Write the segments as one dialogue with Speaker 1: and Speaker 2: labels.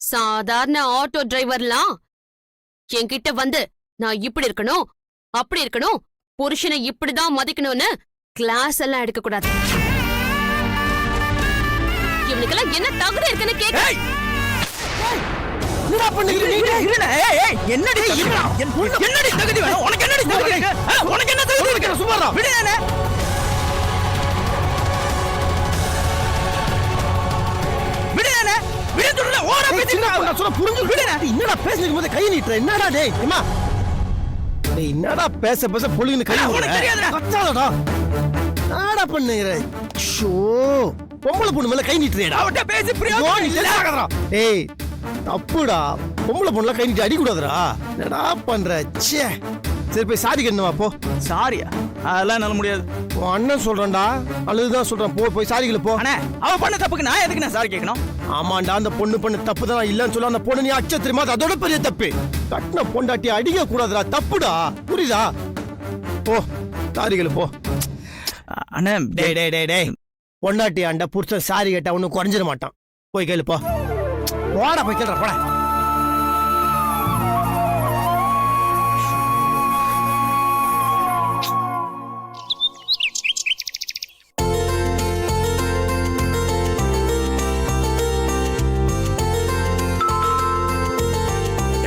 Speaker 1: சாதாரண ஆட்டோ டிரைவர்லாம் என்கிட்ட வந்து நான் இப்படி இருக்கணும் அப்படி இருக்கணும் புருஷனை இப்படிதான் மதிக்கணும்னு கிளாஸ் எல்லாம் எடுக்க கூடாது. இவனுக்கெல்லாம் என்ன தகுதி இருக்குன்னு கேட்க.
Speaker 2: என்னடா பண்ணுகிறீங்க நீங்க? என்னடி என்னடி தகுதி வேணும்? உனக்கு என்னடி தகுதி இருக்கு? உனக்கு என்ன தகுதி இருக்கு? சும்மாடா விடுனே. விடுனே. விடு சொல்றேன். ஓரா பேசிட்டு நான் சொல்ல புரிஞ்சு விடுனே. என்னடா பேசிக்கும் போது கை நீட்ற? என்னடா டேய்? அம்மா. டேய் என்னடா பேச பொழுதுன்னு கை நீட்ற? உனக்கு தெரியாதுடா. கச்சாலடா. என்னடா பண்ணுகிற? ஷோ. பொம்பளை பொண்ணு மேல கை நீட்றேடா. அவட்ட பேசி பிரயோஜனம் இல்லடா. டேய் தப்புடா. பொம்பளை பொண்ணுல கை நீட்டி அடி கூடாதுடா. என்னடா பண்ற? ச்சே. சரி போய் சாரி கேட்கணுமா போ. சாரியா? அதெல்லாம் என்னால முடியாது. உன் அண்ணன் சொல்றான்டா. அழுதுதான் சொல்றான். போய் சாரிகளை போ. அண்ணே அவ பண்ண தப்புக்கு நான் எதுக்கு நான் சாரி கேட்கணும்? ஆமாண்டா அந்த பொண்ணு பண்ண தப்பு தான் இல்லன்னு சொல்ல அந்த பொண்ணு நீ அச்ச தெரியுமா? அதோட பெரிய தப்பு. கட்டின பொண்டாட்டி அடிக்க கூடாதுடா. தப்புடா. புரியுதா? போ சாரிகளை போ. அண்ணே டேய் டேய் டேய் டேய் பொண்டாட்டி ஆண்ட புருஷன் சாரி கேட்டா ஒன்னும் குறைஞ்சிட மாட்டான். போய் கேளு போ. போடா போய் கேள்ற போட.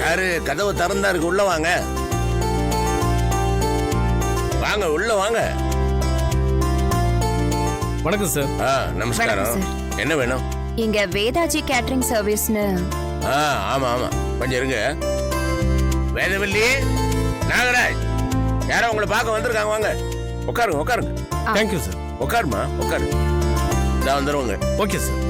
Speaker 3: யாரு கதவு திறந்தா இருக்கு? உள்ள வாங்க வாங்க உள்ள வாங்க.
Speaker 4: வணக்கம் சார்.
Speaker 3: நமஸ்காரம். என்ன வேணும்?
Speaker 5: இங்க வேதாஜி கேட்டரிங் சர்வீஸ்னு.
Speaker 3: ஆமா ஆமா கொஞ்சம் இருங்க. வேதவல்லி, நாகராஜ் யாரோ உங்களை பார்க்க வந்திருக்காங்க. வாங்க உட்காருங்க உட்காருங்க.
Speaker 4: Thank you sir.
Speaker 3: உட்காருமா உட்காரு. இதான் வந்துருவாங்க.
Speaker 4: Okay sir.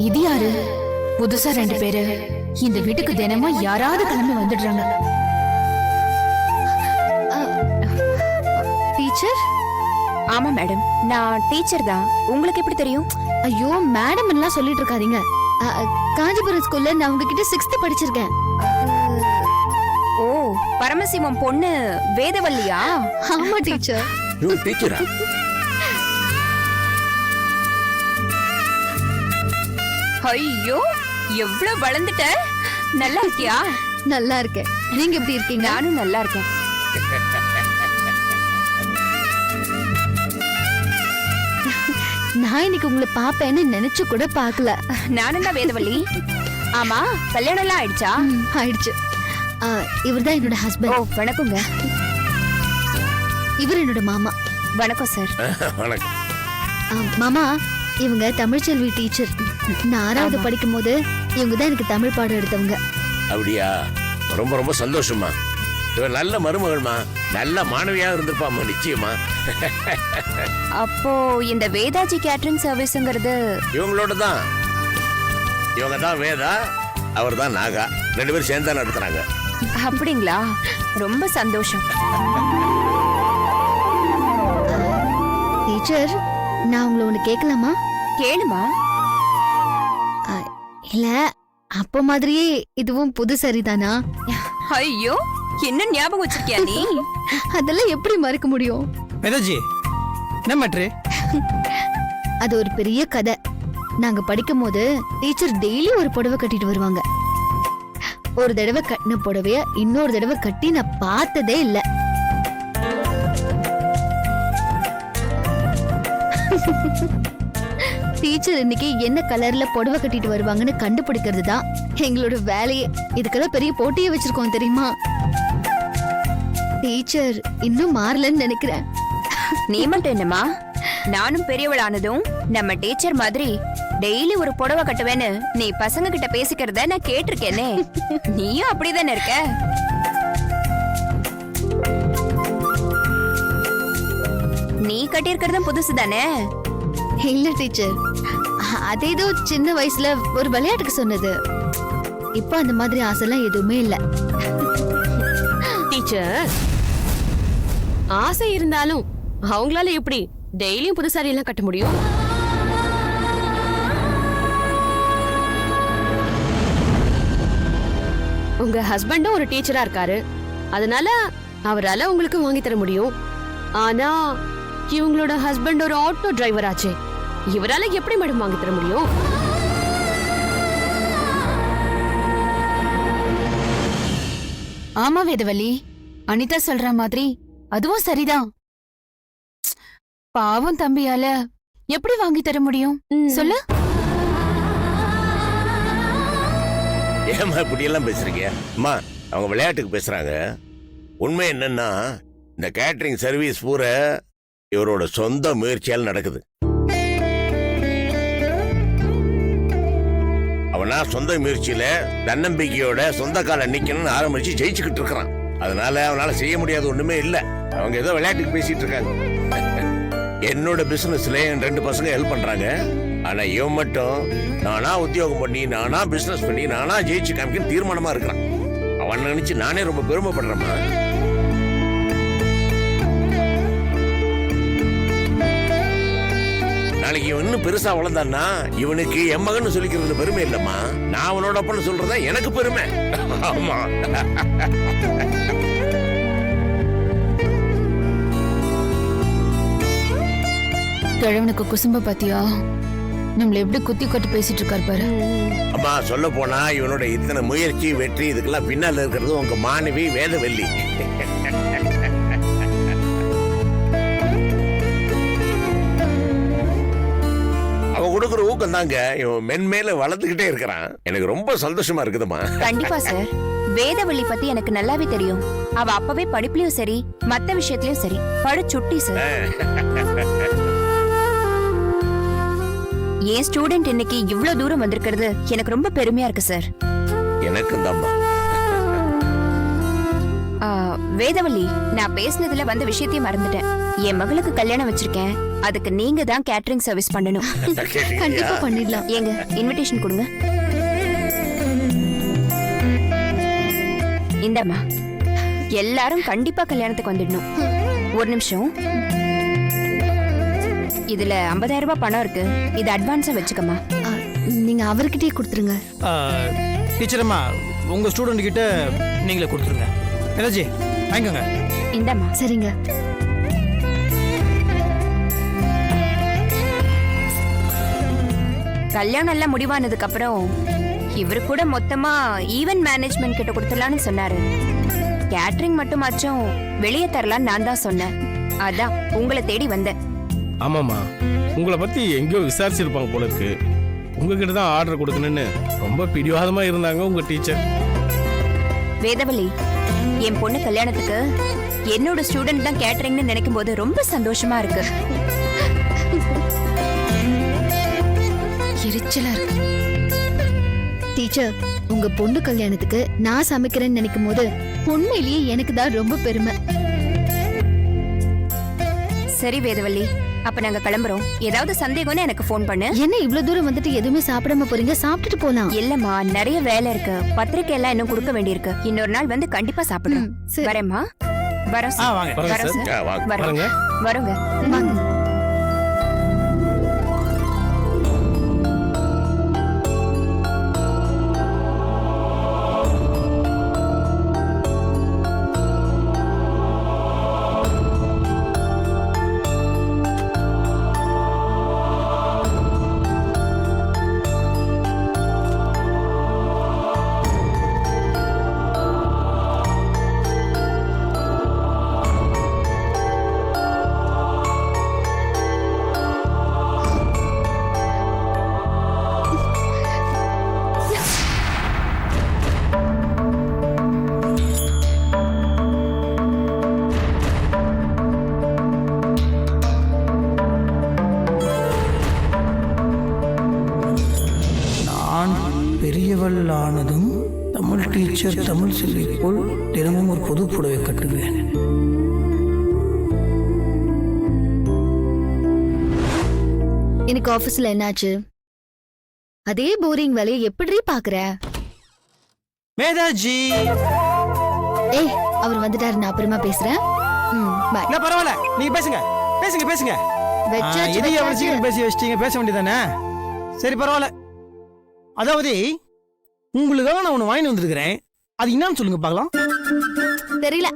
Speaker 6: இது யாரு? புதுசா 2 பேரு இந்த வீட்டுக்கு தினமும் யாராவது கிளம்பி வந்துடுறாங்க.
Speaker 5: டீச்சர்? ஆமா மேடம், நான் டீச்சர் தான். உங்களுக்கு எப்படி தெரியும்?
Speaker 6: ஐயோ மேடம் எல்லாம் சொல்லிட்டு இருக்காதீங்க. காஞ்சிபுரம் ஸ்கூல்ல நான் உங்ககிட்ட 6th படிச்சிருக்கேன்.
Speaker 5: ஓ பரமசிவம் பொண்ணு வேதவல்லியா?
Speaker 6: ஆமா டீச்சர்.
Speaker 3: டீச்சரா?
Speaker 5: ஐயோ எவ்வளவு வளர்ந்துட்ட. நல்லா இருக்கியா?
Speaker 6: நல்லா இருக்கேன். நீங்க எப்படி இருக்கீங்க?
Speaker 5: நானும் நல்லா இருக்கேன்.
Speaker 6: நான் இன்னைக்கு உங்களை பாப்பேன்னு நினைச்சு கூட பாக்கல.
Speaker 5: நானும் தான் வேதவல்லி. ஆமா கல்யாணம் எல்லாம் ஆயிடுச்சா?
Speaker 6: ஆயிடுச்சு. இவர்தான் என்னோட ஹஸ்பண்ட்.
Speaker 5: ஓ வணக்கங்க.
Speaker 6: இவர் என்னோட மாமா.
Speaker 5: வணக்கம் சார்.
Speaker 3: வணக்கம்
Speaker 6: மாமா. இவங்க தமிழ்ச்செல்வி டீச்சர். நான் 6வது படிக்கும் போது இவங்க தான் எனக்கு தமிழ் பாடம் எடுத்தவங்க.
Speaker 3: அப்படியா? ரொம்ப ரொம்ப சந்தோஷமா. இவன் நல்ல மருமகள்மா, நல்ல மாணவியா இருந்திருப்பாமா நிச்சயமா.
Speaker 5: அப்போ இந்த வேதாஜி கேட்டரிங் சர்வீஸ்ங்கிறது
Speaker 3: இவங்களோட தான். இவங்க தான் வேதா, அவர் தான் நாகா. 2 பேரும் சேர்ந்து தான் நடத்துறாங்க.
Speaker 5: அப்படிங்களா? ரொம்ப சந்தோஷம்.
Speaker 6: டீச்சர் நான் உங்களை ஒண்ணு கேட்கலாமா?
Speaker 5: கேளுமா.
Speaker 6: இல்ல அப்ப மாதிரியே இதுவும் புது சரிதானா?
Speaker 5: ஐயோ என்ன ஞாபகம் வச்சிருக்கியா நீ?
Speaker 6: அதெல்லாம் எப்படி மறக்க முடியும்?
Speaker 2: வேதாஜி என்ன மேட்ரு?
Speaker 6: அது ஒரு பெரிய கதை. நாங்க படிக்கும் போது டீச்சர் டெய்லி ஒரு புடவை கட்டிட்டு வருவாங்க. ஒரு தடவை கட்டின புடவைய இன்னொரு தடவை கட்டி நான் பார்த்ததே இல்ல. டீச்சர் இன்னைக்கு என்ன கலர்ல புடவை கட்டிட்டு வருவாங்கன்னு கண்டுபிடிக்கிறது தான் எங்களோட வேலையே. இதுக்கெல்லாம் பெரிய போட்டியே வச்சிருக்கோம் தெரியுமா? டீச்சர் இன்னும் மாறலன்னு நினைக்கிறேன்.
Speaker 5: நீ மட்டும் என்னமா, நானும் பெரியவளானதும் நம்ம டீச்சர் மாதிரி டெய்லி ஒரு புடவை கட்டுவேன்னு நீ பசங்க கிட்ட பேசிக்கிறத நான் கேட்டிருக்கேனே. நீயும் அப்படிதானே இருக்க? நீ கட்டியிருக்கிறதும் புதுசு தானே?
Speaker 6: இல்ல டீச்சர், அது ஏதோ சின்ன வயசுல ஒரு விளையாட்டுக்கு சொன்னது. இப்ப அந்த மாதிரி ஆசைலாம் எதுவுமே இல்ல.
Speaker 1: டீச்சர் ஆசை இருந்தாலும் அவங்களால எப்படி டெய்லியும் புது சாரி எல்லாம் கட்ட முடியும்? உங்க ஹஸ்பண்டும் ஒரு டீச்சரா இருக்காரு, அதனால அவரால உங்களுக்கு வாங்கி தர முடியும். ஆனா இவங்களோட ஹஸ்பண்ட் ஒரு ஆட்டோ டிரைவர் ஆச்சே, இவரால எப்படி மேடம் வாங்கி தர முடியும்?
Speaker 5: ஆமா வேதவல்லி, அனிதா சொல்ற மாதிரி அதுவும் சரிதான். பாவம் தம்பியால எப்படி வாங்கி தர முடியும் சொல்லு.
Speaker 3: ஏமா இப்படி எல்லாம் பேசுறீங்க? அம்மா, அவங்க விளையாட்டுக்கு பேசுறாங்க. உண்மை என்னன்னா, இந்த கேட்டரிங் சர்வீஸ் பூரா இவரோட சொந்த முயற்சியால் நடக்குது. அவனா சொந்த முயற்சியில தன்னம்பிக்கையோட சொந்த கால நிக்கணும்னு ஆரம்பிச்சு ஜெயிச்சுக்கிட்டு இருக்கிறான். அதனால அவனால செய்ய முடியாத ஒண்ணுமே இல்ல. அவங்க ஏதோ விளையாட்டுக்கு பேசிட்டு இருக்காங்க. என்னோட பிசினஸ்ல என் 2 பசங்க ஹெல்ப் பண்றாங்க. ஆனா இவன் மட்டும் நானா உத்தியோகம் பண்ணி, நானா பிசினஸ் பண்ணி, நானா ஜெயிச்சு காமிக்க தீர்மானமா இருக்கிறான். அவன் நினைச்சு நானே ரொம்ப பெருமைப்படுறேம்மா. நாளைக்கு இவன் இன்னும் பெருசா வளர்ந்தான்னா இவனுக்கு என் மகன் சொல்லிக்கிறது பெருமை இல்லம்மா, நான் அவனோட அப்பன்னு சொல்றதா எனக்கு பெருமை. ஆமா.
Speaker 5: கிழவனுக்கு குசும்ப பாத்தியா, நம்மள எப்படி குத்தி கொட்டி பேசிட்டு இருக்காரு பாரு.
Speaker 3: அம்மா, சொல்ல போனா இவனோட இத்தனை முயற்சி வெற்றி இதுக்கெல்லாம் பின்னால இருக்கிறது உங்க மாணவி வேதவல்லி. அவ கொடுக்குற ஊக்கம் தாங்க இவன் மென்மேல வளர்ந்துகிட்டே இருக்கிறான். எனக்கு ரொம்ப சந்தோஷமா இருக்குதுமா.
Speaker 5: கண்டிப்பா சார், வேதவள்ளி பத்தி எனக்கு நல்லாவே தெரியும். அவ அப்பவே படிப்புலயும் சரி, மத்த விஷயத்திலயும் சரி படிச்சுட்டி சார். ஏன் ஸ்டூடெண்ட் இன்னைக்கு இவ்ளோ தூரம் வந்திருக்கிறது எனக்கு ரொம்ப பெருமையா இருக்கு சார்.
Speaker 3: எனக்கு தாம்மா.
Speaker 5: வேதவள்ளி, நான் பேசினதுல வந்த விஷயத்தையும் மறந்துட்டேன். என் மகளுக்கு கல்யாணம் வச்சிருக்கேன், அதுக்கு நீங்க தான் கேட்டரிங் சர்வீஸ் பண்ணணும்.
Speaker 6: கண்டிப்பா பண்ணிடலாம்.
Speaker 5: ஏங்க இன்விடேஷன் கொடுங்க. இந்தம்மா, எல்லாரும் கண்டிப்பா கல்யாணத்துக்கு வந்துடணும். ஒரு நிமிஷம், இதுல 50,000 ரூபாய் பணம் இருக்கு, இது அட்வான்ஸா வச்சுக்கமா.
Speaker 6: நீங்க அவர்கிட்டயே கொடுத்துருங்க.
Speaker 2: டீச்சர் அம்மா, உங்க ஸ்டூடெண்ட் கிட்ட நீங்களே கொடுத்துருங்க. ஏதாச்சி வாங்கிக்கோங்க.
Speaker 5: இந்தம்மா.
Speaker 6: சரிங்க.
Speaker 5: கல்யாணம் எல்லாம் முடிவானதுக்கு அப்புறம் இவரு கூட மொத்தமா ஈவென்ட் மேனேஜ்மெண்ட் கிட்ட கொடுத்துடலான்னு சொன்னாரு. கேட்டரிங் மட்டுமாச்சும் வெளியே தரலான்னு நான் தான் சொன்னேன். அதான் உங்களை தேடி வந்தேன்.
Speaker 4: ஆமாம்மா, உங்களை பத்தி எங்கேயோ விசாரிச்சிருப்பாங்க போல இருக்கு. உங்ககிட்ட தான் ஆர்டர் கொடுக்கணும்னு ரொம்ப பிடிவாதமா இருந்தாங்க உங்க டீச்சர்.
Speaker 5: வேதவல்லி, என் பொண்ணு கல்யாணத்துக்கு என்னோட ஸ்டூடெண்ட் தான் கேட்டரிங்னு நினைக்கும் போது ரொம்ப சந்தோஷமா இருக்கு. எரிச்சலா இருக்கு.
Speaker 6: டீச்சர், உங்க பொண்ணு கல்யாணத்துக்கு நான் சமைக்கிறேன்னு நினைக்கும் போது உண்மையிலேயே எனக்கு தான் ரொம்ப பெருமை.
Speaker 5: சரி வேதவல்லி, அப்ப நாங்க கிளம்புறோம். ஏதாவது சந்தேகம்னு எனக்கு ஃபோன் பண்ணு.
Speaker 6: என்ன இவ்ளோ தூரம் வந்துட்டு எதுவுமே சாப்பிடாம போறீங்க? சாப்பிட்டுட்டு போலாம்.
Speaker 5: இல்லம்மா, நிறைய வேலை இருக்கு. பத்திரிக்கை எல்லாம் இன்னும் கொடுக்க வேண்டியிருக்கு. இன்னொரு நாள் வந்து கண்டிப்பா சாப்பிடுறோம்.
Speaker 6: சரி.
Speaker 5: வரேம்மா. வரோம்
Speaker 2: ஆ,
Speaker 5: சார்.
Speaker 2: வாங்க.
Speaker 4: வரேங்க
Speaker 5: வரோம்
Speaker 4: சார்.
Speaker 5: சார்.
Speaker 3: வாங்க.
Speaker 5: வரோம்.
Speaker 4: வரேங்க.
Speaker 5: வரோங்க.
Speaker 6: வாங்க.
Speaker 7: பெரியவள் ஆனதும் தமிழ் டீச்சர் தமிழ் செல்வி போல் தினமும் ஒரு பொது புடவை கட்டுவேன்.
Speaker 6: எனக்கு ஆபீஸ்ல என்னாச்சு? அதே போரிங் வேலையை எப்படி பாக்குற?
Speaker 2: மேதாஜி,
Speaker 6: ஏய், அவர் வந்துட்டாரு, நான் அப்புறமா பேசுறேன். பை.
Speaker 2: இல்ல பரவாயில்ல, நீங்க பேசுங்க பேசுங்க பேசுங்க.
Speaker 6: வெச்சாச்சு,
Speaker 2: இது எவ்வளவு
Speaker 6: வெச்சாச்சு.
Speaker 2: சீக்கிரம் பேசி வச்சிட்டீங்க, பேச வேண்டியதானே? சரி பரவாயில்ல. அதாவது உங்களுக்காக நான் ஒன்று வாங்கி வந்திருக்கிறேன். அது என்னன்னு சொல்லுங்க பார்க்கலாம்.
Speaker 6: தெரியல.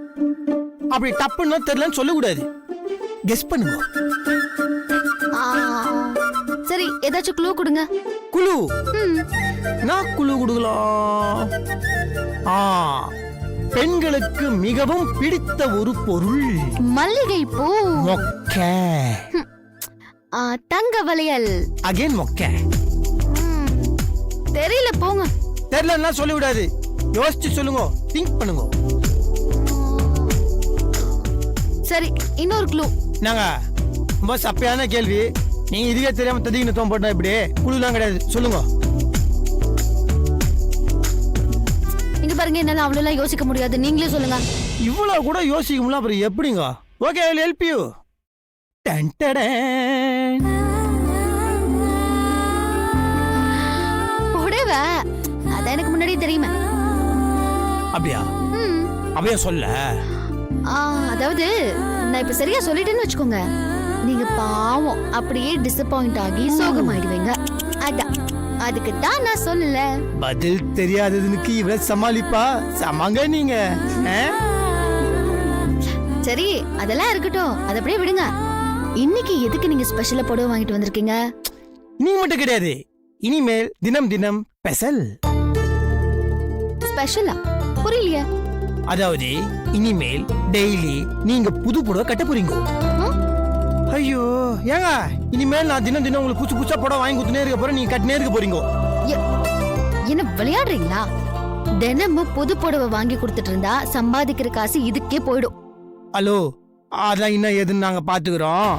Speaker 2: அப்படி டப்புன்னா தெரியலன்னு சொல்லக்கூடாது, கெஸ் பண்ணுங்க.
Speaker 6: ஆ, சரி ஏதாச்சும் க்ளூ கொடுங்க.
Speaker 2: குழு.
Speaker 6: ம்,
Speaker 2: நான் குழு கொடுக்கலாம். பெண்களுக்கு மிகவும் பிடித்த ஒரு பொருள்.
Speaker 6: மல்லிகை பூ.
Speaker 2: மொக்கை.
Speaker 6: தங்க வளையல்.
Speaker 2: அகைன் மொக்கை.
Speaker 6: ம், தெரியல போங்க.
Speaker 2: தெரியலன்னா சொல்லிவிடாது, யோசிச்சு சொல்லுங்க, திங்க் பண்ணுங்க.
Speaker 6: சரி இன்னொரு க்ளூ.
Speaker 2: நாங்க ரொம்ப சப்பையான கேள்வி, நீங்க இதுக்கே தெரியாம ததிக்கு தோம் போட்டா இப்படி. குழுலாம் கிடையாது, சொல்லுங்க.
Speaker 6: இங்க பாருங்க, என்னால அவ்வளவு யோசிக்க முடியாது, நீங்களே சொல்லுங்க.
Speaker 2: இவ்வளவு கூட யோசிக்க முடியல, அப்புறம் எப்படிங்க? Okay, I will help you.
Speaker 6: புடவை. அதான் எனக்கு முன்னாடியே தெரியுமே.
Speaker 2: அப்படியா?
Speaker 6: ம்,
Speaker 2: அப்படியே சொல்ல.
Speaker 6: அதாவது நான் இப்ப சரியா சொல்லிட்டேன்னு வச்சுக்கோங்க, நீங்க பாவம் அப்படியே டிசப்பாயிண்ட் ஆகி சோகமாயிடுவீங்க. அதான் அதுக்கு தான் நான் சொல்லல.
Speaker 2: பதில் தெரியாததுக்கு இவ சமாளிப்பா. சமாங்க நீங்க.
Speaker 6: சரி அதெல்லாம் இருக்கட்டும், அத அப்படியே விடுங்க. இன்னைக்கு எதுக்கு நீங்க ஸ்பெஷலா புடவை வாங்கிட்டு வந்திருக்கீங்க?
Speaker 2: நீங்க மட்டும் கிடையாது, இனிமேல் தினம் தினம் ஸ்பெஷல்.
Speaker 6: ஸ்பெஷலா? புரியலையே.
Speaker 2: அதாவது இனிமேல் டெய்லி நீங்க புது புடவை கட்ட போறீங்க. ஐயோ ஏங்க, இனிமேல் நான் தினம் தினம் உங்களுக்கு புதுசு புதுசா புடவை வாங்கி கொடுத்துனே இருக்க போறேன், நீங்க கட்டினே இருக்க போறீங்க.
Speaker 6: என்ன விளையாடுறீங்களா? தினமும் புது புடவை வாங்கி கொடுத்துட்டு இருந்தா சம்பாதிக்கிற காசு இதுக்கே போயிடும்.
Speaker 2: ஹலோ, அதான் என்ன ஏதுன்னு நாங்க பாத்துக்கிறோம்.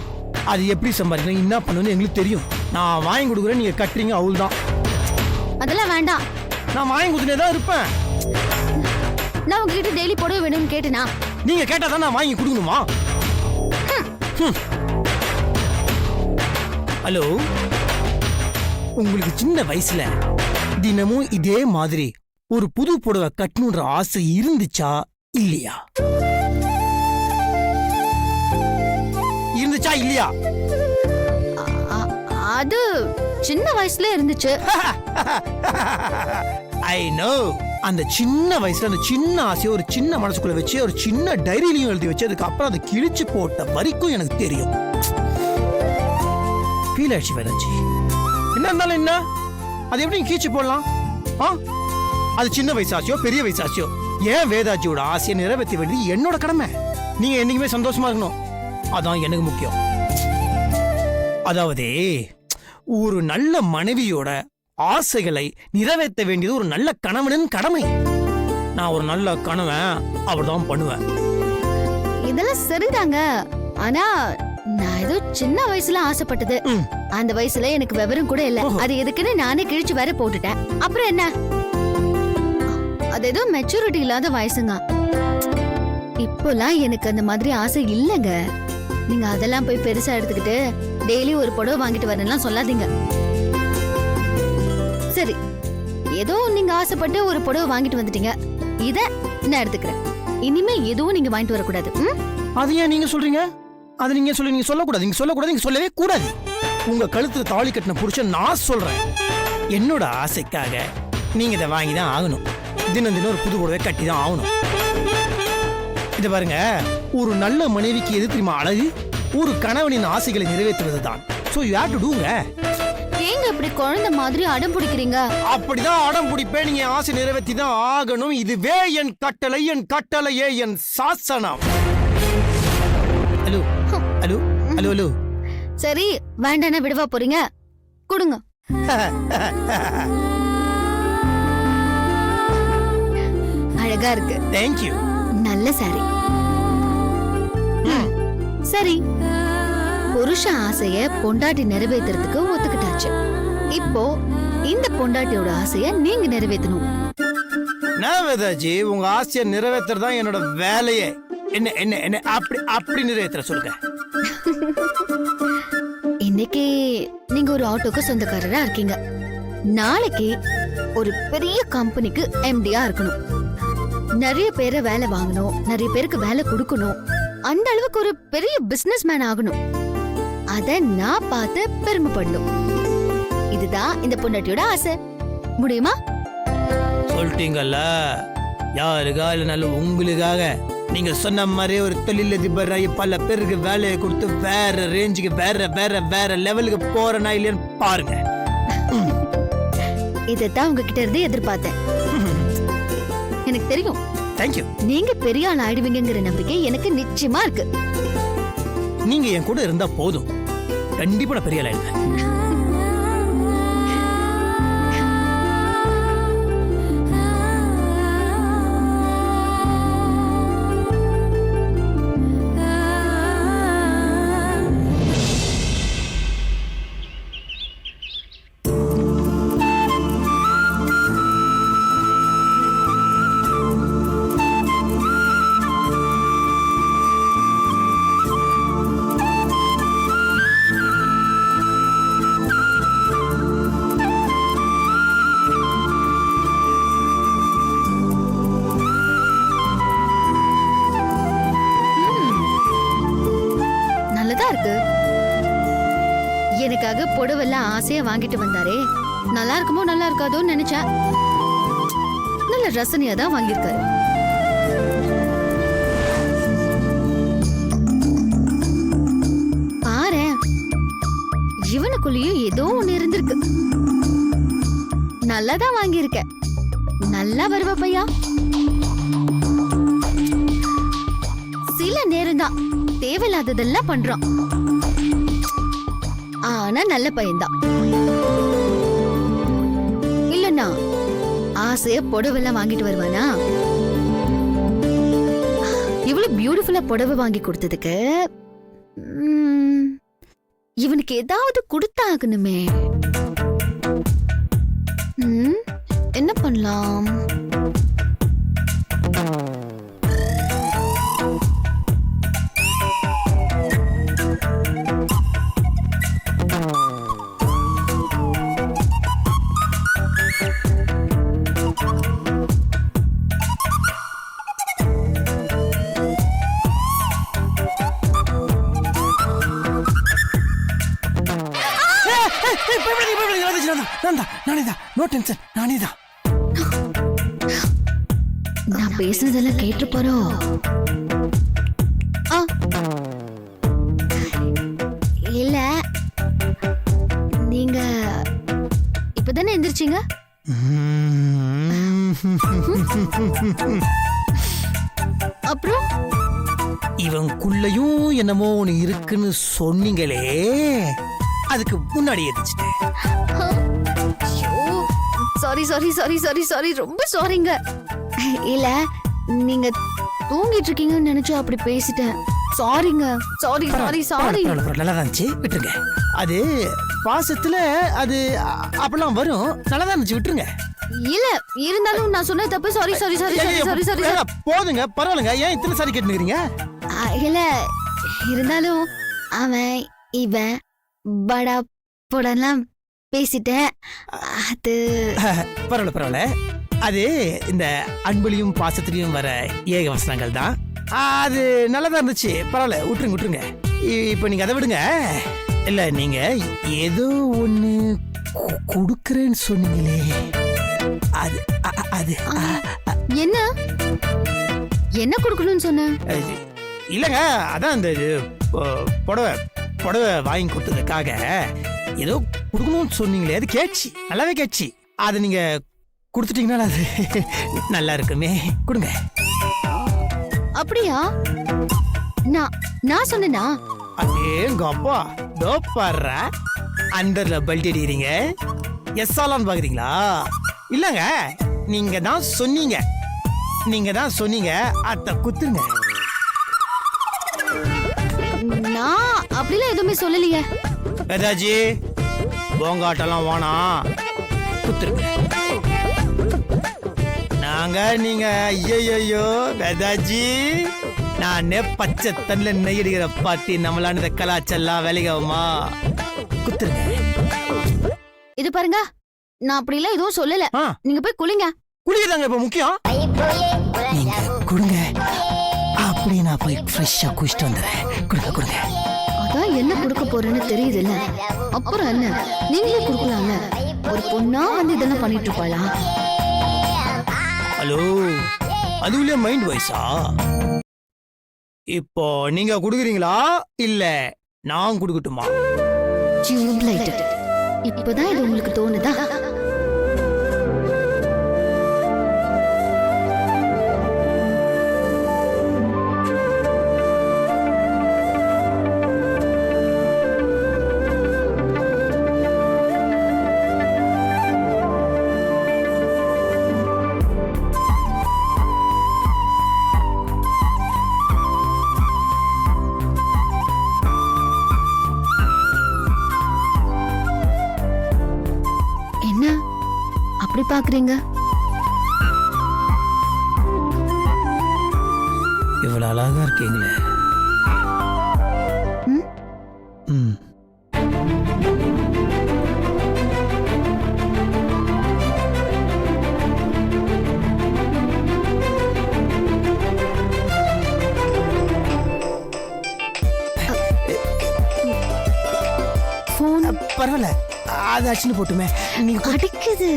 Speaker 2: அது எப்படி சம்பாதிக்கணும், என்ன பண்ணணும்னு எங்களுக்கு தெரியும். நான் வாங்கி கொடுக்குறேன், நீங்க கட்டுறீங்க, அவ்வளவு தான்.
Speaker 6: அதெல்லாம் வேண்டாம்.
Speaker 2: நான் வாங்கி கொடுத்துனே தான் இருப்பேன்.
Speaker 6: நான் உங்ககிட்ட டெய்லி புடவை வேணும்னு கேட்டேனா?
Speaker 2: நீங்க கேட்டாதான் நான் வாங்கி கொடுக்கணுமா? ஹலோ, உங்களுக்கு சின்ன வயசுல தினமும் இதே மாதிரி ஒரு புது புடவை கட்டணுன்ற ஆசை இருந்துச்சா இல்லையா? இருந்துச்சா இல்லையா?
Speaker 6: அது சின்ன வயசுல இருந்துச்சு.
Speaker 2: I know. அந்த சின்ன வயசுல அந்த சின்ன ஆசையை ஒரு சின்ன மனசுக்குள்ள வச்சு ஒரு சின்ன டைரியிலையும் எழுதி வச்சு அதுக்கு அப்புறம் அதை கிழிச்சு போட்ட வரைக்கும் எனக்கு தெரியும். ஃபீல் ஆயிடுச்சு வேதாஜி. என்ன இருந்தாலும் என்ன, அது எப்படி கீழ்ச்சி போடலாம்? அது சின்ன வயசு ஆசையோ பெரிய வயசு ஆசையோ, ஏன் வேதாஜியோட ஆசையை நிறைவேற்ற வேண்டியது என்னோட கடமை. நீங்க என்னைக்குமே சந்தோஷமா இருக்கணும், அதான் எனக்கு முக்கியம். அதாவது ஒரு நல்ல மனைவியோட ஆசைகளை நிறைவேற்ற வேண்டியது ஒரு நல்ல கணவனின் கடமை. நான் ஒரு நல்ல கணவன் அப்படிதான் பண்ணுவேன்.
Speaker 6: இதெல்லாம் சரிதாங்க. ஆனா நான் ஏதோ சின்ன வயசுல ஆசைப்பட்டது. அந்த வயசுல எனக்கு விவரம் கூட இல்ல. அது எதுக்குன்னு நானே கிழிச்சு வேற போட்டுட்டேன். அப்புறம் என்ன, அது ஏதோ மெச்சூரிட்டி இல்லாத வயசுங்க. இப்போலாம் எனக்கு அந்த மாதிரி ஆசை இல்லங்க. நீங்க அதெல்லாம் போய் பெருசா எடுத்துக்கிட்டு டெய்லி ஒரு புடவை வாங்கிட்டு வரேன்லாம் சொல்லாதீங்க. சரி, ஏதோ நீங்க ஆசைப்பட்டு ஒரு புடவை வாங்கிட்டு வந்துட்டீங்க, இத நான் எடுத்துக்கிறேன். இனிமே எதுவும் நீங்க வாங்கிட்டு வரக்கூடாது.
Speaker 2: அது ஏன் நீங்க சொல்றீங்க? அது நீங்க சொல்லக்கூடாது, நீங்க சொல்லக்கூடாது, நீங்க சொல்லவே கூடாது. உங்க கழுத்துல தாலி கட்டின புருஷன் நான் சொல்றேன். என்னோட ஆசைக்காக நீங்க இதை வாங்கி தான் ஆகணும். தினம் தினம் ஒரு புது புடவை கட்டி தான் ஆகணும். இதை பாருங்க, ஒரு நல்ல மனைவிக்கு எது தெரியுமா அழகு? ஒரு கணவனின் ஆசைகளை நிறைவேற்றுவது தான். சோ யூ ஹேவ் டு டூங்க.
Speaker 6: ஏங்க இப்படி குழந்தை மாதிரி அடம் பிடிக்கிறீங்க?
Speaker 2: அப்படிதான் அடம் பிடிப்பேன். நீங்க ஆசை நிறைவேற்றி தான் ஆகணும். இதுவே என் கட்டளை, என் கட்டளையே என் சாசனம். Hello hello hello hello.
Speaker 6: சரி வேண்டாம், விடவா போறீங்க? கொடுங்க. அழகா இருக்கு.
Speaker 2: Thank you.
Speaker 6: நல்ல சாரி. சரி, புருஷ ஆசைய பொண்டாட்டி நிறைவேத்துறதுக்கு ஒத்துக்கிட்டாச்சு. இப்போ இந்த பொண்டாட்டியோட ஆசைய நீங்க நிறைவேற்றணும்.
Speaker 2: நான் வேதாஜி, உங்க ஆசையை நிறைவேற்றுறதா என்னோட வேலையே. என்ன என்ன என்ன அப்படி நிறைவேற்ற சொல்லுங்க.
Speaker 6: இன்னைக்கு நீங்க ஒரு ஆட்டோக்கு சொந்தக்காரரா இருக்கீங்க. நாளைக்கு ஒரு பெரிய கம்பெனிக்கு எம்டியா இருக்கணும். நிறைய பேரை வேலை வாங்கணும், நிறைய பேருக்கு வேலை கொடுக்கணும். அந்த அளவுக்கு ஒரு பெரிய பிசினஸ் மேன் ஆகணும். அத நான் பார்த்து பெருமைப்படணும். இதுதான் இந்த பொண்டாட்டியோட ஆசை. முடியுமா?
Speaker 2: சொல்லிட்டீங்கல்ல,
Speaker 7: யாருக்கா இல்லைனாலும் உங்களுக்காக நீங்க சொன்ன மாதிரி ஒரு தொழிலதிபர் ஆகி பல பேருக்கு வேலையை கொடுத்து வேற ரேஞ்சுக்கு வேற லெவலுக்கு போறனா இல்லையான்னு பாருங்க.
Speaker 6: இதைத்தான் உங்ககிட்ட இருந்து எதிர்பார்த்தேன். எனக்கு தெரியும்
Speaker 7: தேங்க்யூ.
Speaker 6: நீங்க பெரிய ஆள் ஆயிடுவீங்கிற நம்பிக்கை எனக்கு நிச்சயமா இருக்கு.
Speaker 7: நீங்க என் கூட இருந்தா போதும், கண்டிப்பா நான் பெரிய ஆள் ஆயிடுவேன்.
Speaker 6: இருக்கு. எனக்காக புடவெல்லாம் ஆசையா வாங்கிட்டு வந்தாரே, நல்லா இருக்குமோ நல்லா இருக்காதோன்னு நினைச்சேன். நல்ல ரசனையா தான் வாங்கியிருக்காரு. பாரு, இவனுக்குள்ளேயும் ஏதோ ஒண்ணு இருந்திருக்கு. நல்லாதான் வாங்கியிருக்க. நல்லா வருவ பையா. சில நேரம் தான் தேவையில்லாததெல்லாம் பண்றான். ஆனா நல்ல பையன்தான். இல்லன்னா ஆசைய புடவெல்லாம் வாங்கிட்டு வருவானா? இவ்வளவு பியூட்டிஃபுல்லா புடவை வாங்கி கொடுத்ததுக்கு இவனுக்கு ஏதாவது கொடுத்தாகணுமே. என்ன பண்ணலாம்? நான் பேசுனதெல்லாம் கேட்டு போறோம். இல்ல, நீங்க இப்பதானே எந்திரிச்சீங்க? அப்புறம்
Speaker 7: இவனுக்குள்ளயும் என்னமோ ஒண்ணு இருக்குன்னு சொன்னீங்களே, அதுக்கு முன்னாடி எதிர்ச்சிட்டேன்.
Speaker 6: Sorry sorry sorry sorry sorry, ரொம்ப சாரிங்க. இல்ல, நீங்க தூங்கிட்டு இருக்கீங்கன்னு நினைச்சு அப்படி பேசிட்டேன். சாரிங்க. Sorry sorry sorry.
Speaker 7: நல்லா இருந்துச்சு, விட்டுருங்க. அது பாசத்துல அது அப்பெல்லாம் வரும். நல்லா தான் இருந்துச்சு, விட்டுருங்க.
Speaker 6: இல்ல, இருந்தாலும் நான் சொன்ன தப்பு. Sorry sorry sorry sorry sorry sorry.
Speaker 7: போதுங்க, பரவாயில்லைங்க. ஏன் இத்தனை சாரி கேட்டுக்கிறீங்க?
Speaker 6: இல்ல, இருந்தாலும் அவன் இவன் படா போடலாம் பேசிட்டேன். அது
Speaker 7: பரவாயில்ல. அது இந்த அன்புலையும் பாசத்திலையும் வர ஏக வசனங்கள் தான். அது நல்லதா இருந்துச்சு. பரவாயில்ல, விட்டுருங்க. இப்ப நீங்க அதை விடுங்க. இல்ல, நீங்க ஏதோ ஒண்ணு கொடுக்கறேன்னு சொன்னீங்களே, அது அது
Speaker 6: என்ன என்ன கொடுக்கணும்னு சொன்ன?
Speaker 7: இல்லங்க, அதான் இந்த புடவை வாங்கி கொடுத்ததுக்காக ஏதோ கொடுக்கணும்னு சொன்னீங்களே, அது கேட்சி, நல்லாவே கேட்சி. அதை நீங்க கொடுத்துட்டீங்கன்னா அது நல்லா இருக்குமே. கொடுங்க.
Speaker 6: அப்படியா? நான் சொன்னேனா?
Speaker 7: எங்க அப்பா தோ பாடுற அண்டர்ல பெல்ட் அடிக்கிறீங்க. எஸ்ஸாலான்னு பாக்குறீங்களா? இல்லங்க, நீங்க தான் சொன்னீங்க. அத குத்துங்க.
Speaker 6: நான் அப்படிலாம் எதுவுமே சொல்லலையே.
Speaker 7: வேதாஜி, போங்காட்டெல்லாம் வேணாம், குத்துருங்க. நாங்க நீங்க ஐயோ வேதாஜி, நானே பச்சை தண்ணில நெய்யடிக்கிற பாட்டி நம்மளான இந்த கலாச்செல்லாம் வேலைக்காகுமா? குத்துருங்க.
Speaker 6: இது பாருங்க, நான் அப்படிலாம் எதுவும் சொல்லல. நீங்க போய் குளிங்க.
Speaker 7: குளிக்கதாங்க இப்ப முக்கியம். நீங்க கொடுங்க, அப்படி நான் போய் ஃப்ரெஷ்ஷா குளிச்சுட்டு வந்துடுறேன். கொடுங்க.
Speaker 6: அதான் என்ன கொடுக்க போறேன்னு தெரியுது இல்ல? அப்புறம் என்ன, நீங்களே கொடுக்கலாம்ல. ஒரு பொண்ணா வந்து இதெல்லாம் பண்ணிட்டு இருப்பாளா?
Speaker 7: ஹலோ, அதுலயே மைண்ட் வாய்ஸா? இப்போ நீங்க குடுக்குறீங்களா இல்ல நான் குடுக்கட்டுமா?
Speaker 6: டியூப்லைட். இப்பதான் இது உங்களுக்கு தோணுதா? என்ன அப்படி பாக்குறீங்க?
Speaker 7: இவ்வளவு அழகா இருக்கீங்களே.
Speaker 6: ம்?
Speaker 7: ம்.
Speaker 6: போன்
Speaker 7: பரவாயில்ல, அது அடிச்சுன்னு போட்டுமே. நீங்க
Speaker 6: அடிக்குது.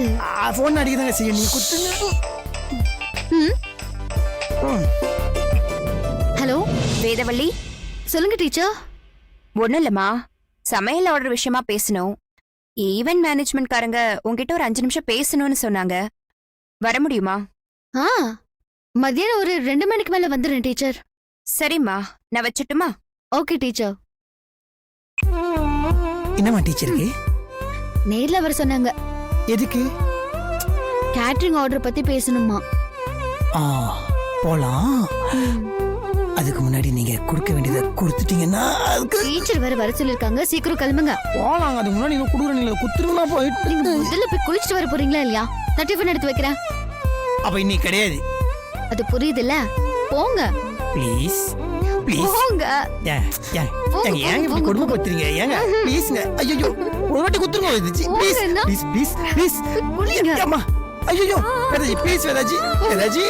Speaker 7: போன் அடிக்கதாங்க செய்யும். நீங்க குத்துங்க.
Speaker 6: ம்? ஹலோ,
Speaker 5: வேதவள்ளி,
Speaker 6: சொல்லுங்க டீச்சர்.
Speaker 5: ஒண்ணும் இல்லம்மா, சமையல் ஆர்டர் விஷயமா பேசணும். ஈவென்ட் மேனேஜ்மெண்ட்காரங்க உங்ககிட்ட ஒரு 5 நிமிஷம் பேசணும்னு சொன்னாங்க. வர முடியுமா?
Speaker 6: ஆ, மதியானம் ஒரு 2 மணிக்கு மேல வந்துடுறேன் டீச்சர்.
Speaker 5: சரிம்மா, நான் வச்சுட்டுமா?
Speaker 6: Okay teacher.
Speaker 7: என்னம்மா டீச்சருக்கு?
Speaker 6: நேர்ல வர சொன்னாங்க.
Speaker 7: எதுக்கு?
Speaker 6: கேட்டரிங் ஆர்டர் பத்தி பேசணுமா?
Speaker 7: ஆ, போலாம். அதுக்கு முன்னாடி நீங்க கொடுக்க வேண்டியதை கொடுத்துட்டீங்கன்னா அதுக்கு
Speaker 6: டீச்சர் வேற வர சொல்லிருக்காங்க. சீக்கிரம் கிளம்புங்க.
Speaker 7: போலாங்க. அதுக்கு முன்னாடி நீங்க கொடுக்குற நீங்க குத்துருந்தா போயிட்டு.
Speaker 6: நீங்க முதல்ல போய் குளிச்சுட்டு வர போறீங்களா இல்லையா? நான் டிஃபன் எடுத்து வைக்கிறேன்.
Speaker 7: அப்ப இன்னைக்கு கிடையாது.
Speaker 6: அது புரியுதுல்ல? போங்க
Speaker 7: ப்ளீஸ் ப்ளீஸ்.
Speaker 6: போங்க.
Speaker 7: ஏங்க இப்படி கொடுமைப்படுத்துறீங்க? ஏங்க ப்ளீஸ்ங்க. ஐயோ, ஒரு வாட்டி குத்துருங்க வேதாஜி. ப்ளீஸ்
Speaker 6: போங்கண்ணா.
Speaker 7: Please please please.
Speaker 6: குளிங்க.
Speaker 7: அம்மா, ஐயோ வேதாஜி ப்ளீஸ். வேதாஜி வேதாஜி